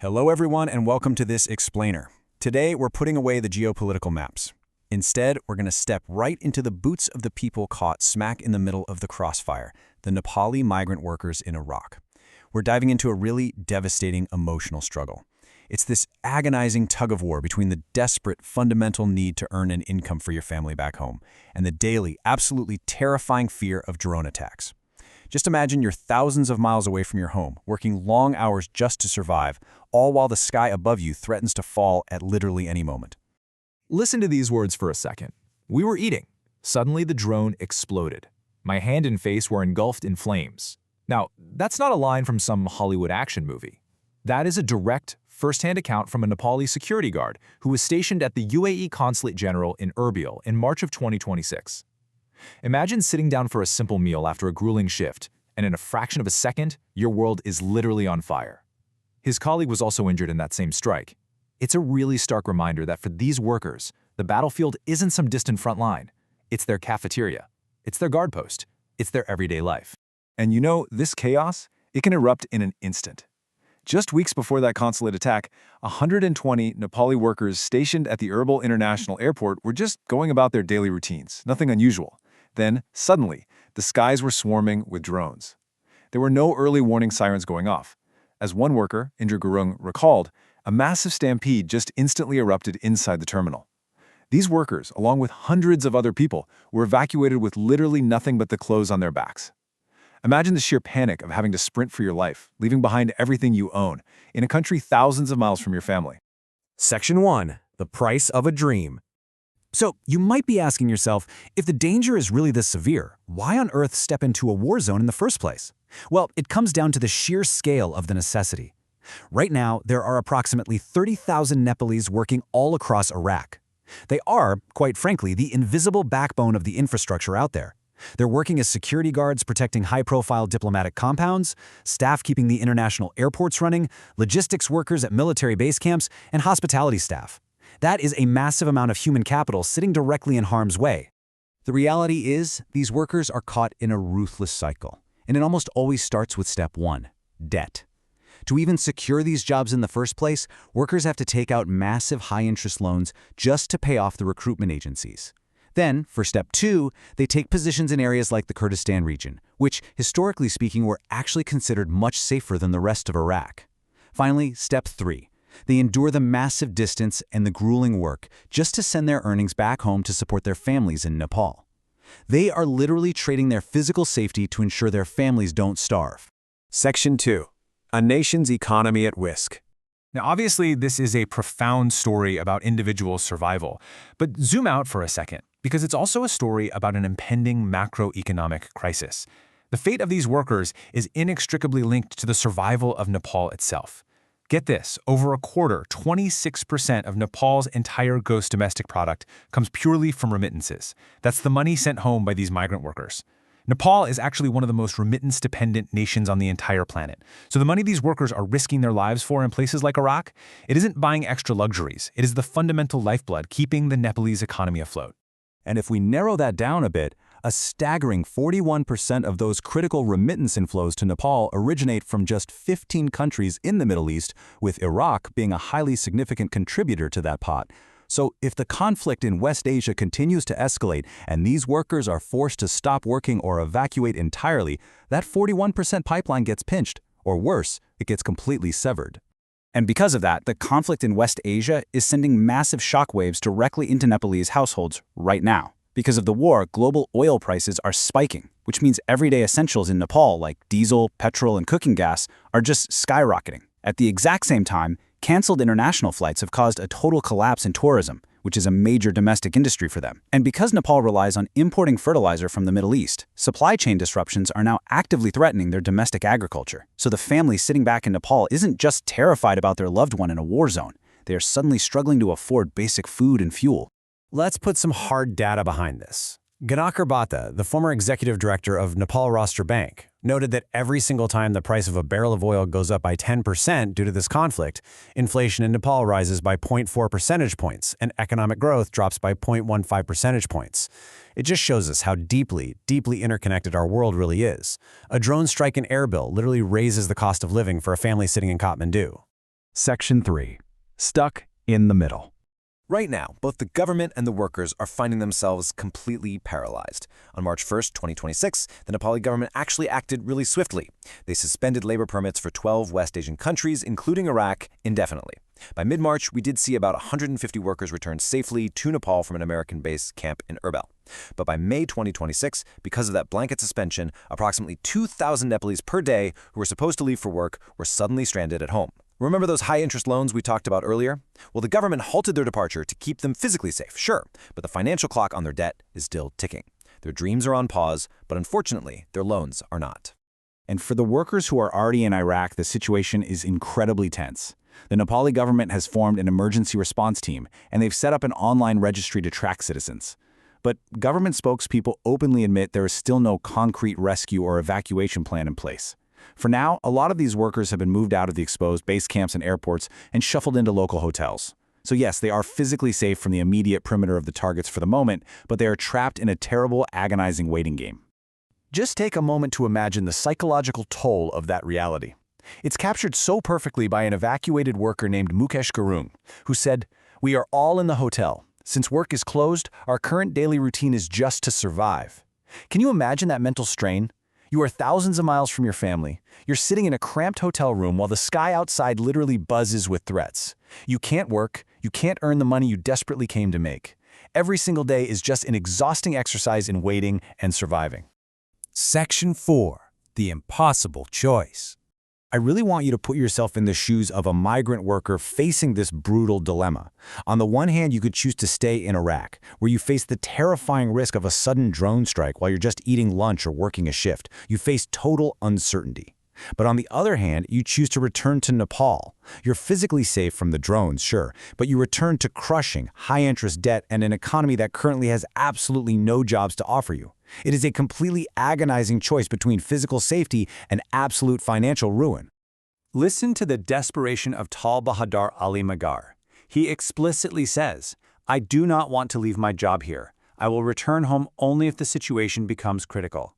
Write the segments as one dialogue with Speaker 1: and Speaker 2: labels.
Speaker 1: Hello everyone and welcome to this explainer. Today we're putting away the geopolitical maps. Instead, we're going to step right into the boots of the people caught smack in the middle of the crossfire, the Nepali migrant workers in Iraq. We're diving into a really devastating emotional struggle. It's this agonizing tug-of-war between the desperate, fundamental need to earn an income for your family back home and the daily, absolutely terrifying fear of drone attacks. Just imagine you're thousands of miles away from your home, working long hours just to survive, all while the sky above you threatens to fall at literally any moment.
Speaker 2: Listen to these words for a second. We were eating. Suddenly the drone exploded. My hand and face were engulfed in flames. Now, that's not a line from some Hollywood action movie. That is a direct, first-hand account from a Nepali security guard who was stationed at the UAE Consulate General in Erbil in March of 2026. Imagine sitting down for a simple meal after a grueling shift, and in a fraction of a second, your world is literally on fire. His colleague was also injured in that same strike. It's a really stark reminder that for these workers, the battlefield isn't some distant front line. It's their cafeteria. It's their guard post. It's their everyday life.
Speaker 3: And you know, this chaos, it can erupt in an instant. Just weeks before that consulate attack, 120 Nepali workers stationed at the Erbil International Airport were just going about their daily routines, nothing unusual. Then, suddenly, the skies were swarming with drones. There were no early warning sirens going off. As one worker, Indra Gurung, recalled, a massive stampede just instantly erupted inside the terminal. These workers, along with hundreds of other people, were evacuated with literally nothing but the clothes on their backs. Imagine the sheer panic of having to sprint for your life, leaving behind everything you own, in a country thousands of miles from your family.
Speaker 1: Section 1. The price of a dream. So, you might be asking yourself, if the danger is really this severe, why on earth step into a war zone in the first place? Well, it comes down to the sheer scale of the necessity. Right now, there are approximately 30,000 Nepalese working all across Iraq. They are, quite frankly, the invisible backbone of the infrastructure out there. They're working as security guards protecting high-profile diplomatic compounds, staff keeping the international airports running, logistics workers at military base camps, and hospitality staff. That is a massive amount of human capital sitting directly in harm's way. The reality is, these workers are caught in a ruthless cycle, and it almost always starts with step 1, debt. To even secure these jobs in the first place, workers have to take out massive high-interest loans just to pay off the recruitment agencies. Then, for step 2, they take positions in areas like the Kurdistan region, which, historically speaking, were actually considered much safer than the rest of Iraq. Finally, step 3. They endure the massive distance and the grueling work just to send their earnings back home to support their families in Nepal. They are literally trading their physical safety to ensure their families don't starve.
Speaker 3: Section 2. A nation's economy at risk.
Speaker 4: Now, obviously, this is a profound story about individual survival, but zoom out for a second, because it's also a story about an impending macroeconomic crisis. The fate of these workers is inextricably linked to the survival of Nepal itself. Get this, over a quarter, 26% of Nepal's entire gross domestic product comes purely from remittances. That's the money sent home by these migrant workers. Nepal is actually one of the most remittance-dependent nations on the entire planet. So the money these workers are risking their lives for in places like Iraq, it isn't buying extra luxuries. It is the fundamental lifeblood keeping the Nepalese economy afloat.
Speaker 1: And if we narrow that down a bit, a staggering 41% of those critical remittance inflows to Nepal originate from just 15 countries in the Middle East, with Iraq being a highly significant contributor to that pot. So if the conflict in West Asia continues to escalate and these workers are forced to stop working or evacuate entirely, that 41% pipeline gets pinched, or worse, it gets completely severed. And because of that, the conflict in West Asia is sending massive shockwaves directly into Nepalese households right now. Because of the war, global oil prices are spiking, which means everyday essentials in Nepal like diesel, petrol, and cooking gas are just skyrocketing. At the exact same time, canceled international flights have caused a total collapse in tourism, which is a major domestic industry for them. And because Nepal relies on importing fertilizer from the Middle East, supply chain disruptions are now actively threatening their domestic agriculture. So the family sitting back in Nepal isn't just terrified about their loved one in a war zone. They are suddenly struggling to afford basic food and fuel.
Speaker 5: Let's put some hard data behind this. Ganakar Bhatta, the former executive director of Nepal Rastra Bank, noted that every single time the price of a barrel of oil goes up by 10% due to this conflict, inflation in Nepal rises by 0.4 percentage points and economic growth drops by 0.15 percentage points. It just shows us how deeply interconnected our world really is. A drone strike in Erbil literally raises the cost of living for a family sitting in Kathmandu.
Speaker 3: Section 3. Stuck in the middle.
Speaker 1: Right now, both the government and the workers are finding themselves completely paralyzed. On March 1st, 2026, the Nepali government actually acted really swiftly. They suspended labor permits for 12 West Asian countries, including Iraq, indefinitely. By mid-March, we did see about 150 workers return safely to Nepal from an American-based camp in Erbil. But by May 2026, because of that blanket suspension, approximately 2,000 Nepalese per day who were supposed to leave for work were suddenly stranded at home. Remember those high-interest loans we talked about earlier? Well, the government halted their departure to keep them physically safe, sure, but the financial clock on their debt is still ticking. Their dreams are on pause, but unfortunately, their loans are not.
Speaker 3: And for the workers who are already in Iraq, the situation is incredibly tense. The Nepali government has formed an emergency response team, and they've set up an online registry to track citizens. But government spokespeople openly admit there is still no concrete rescue or evacuation plan in place. For now, a lot of these workers have been moved out of the exposed base camps and airports and shuffled into local hotels. So yes, they are physically safe from the immediate perimeter of the targets for the moment, but they are trapped in a terrible, agonizing waiting game. Just take a moment to imagine the psychological toll of that reality. It's captured so perfectly by an evacuated worker named Mukesh Gurung, who said, "We are all in the hotel. Since work is closed, our current daily routine is just to survive." Can you imagine that mental strain? You are thousands of miles from your family. You're sitting in a cramped hotel room while the sky outside literally buzzes with threats. You can't work. You can't earn the money you desperately came to make. Every single day is just an exhausting exercise in waiting and surviving.
Speaker 5: Section 4. The impossible choice. I really want you to put yourself in the shoes of a migrant worker facing this brutal dilemma. On the one hand, you could choose to stay in Iraq, where you face the terrifying risk of a sudden drone strike while you're just eating lunch or working a shift. You face total uncertainty. But on the other hand, you choose to return to Nepal. You're physically safe from the drones, sure, but you return to crushing, high-interest debt and an economy that currently has absolutely no jobs to offer you. It is a completely agonizing choice between physical safety and absolute financial ruin. Listen to the desperation of Tal Bahadur Ali Magar. He explicitly says, "I do not want to leave my job here. I will return home only if the situation becomes critical."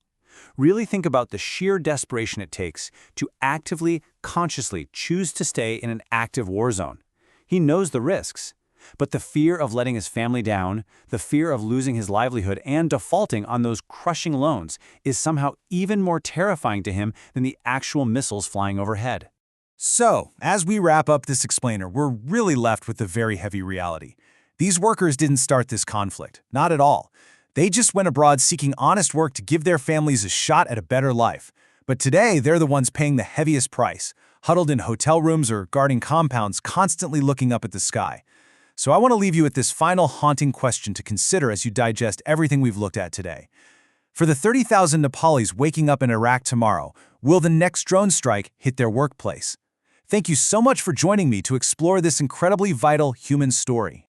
Speaker 5: Really think about the sheer desperation it takes to actively, consciously choose to stay in an active war zone. He knows the risks. But the fear of letting his family down, the fear of losing his livelihood and defaulting on those crushing loans is somehow even more terrifying to him than the actual missiles flying overhead.
Speaker 4: So, as we wrap up this explainer, we're really left with the very heavy reality. These workers didn't start this conflict, not at all. They just went abroad seeking honest work to give their families a shot at a better life. But today, they're the ones paying the heaviest price, huddled in hotel rooms or guarding compounds, constantly looking up at the sky. So I want to leave you with this final haunting question to consider as you digest everything we've looked at today. For the 30,000 Nepalis waking up in Iraq tomorrow, will the next drone strike hit their workplace? Thank you so much for joining me to explore this incredibly vital human story.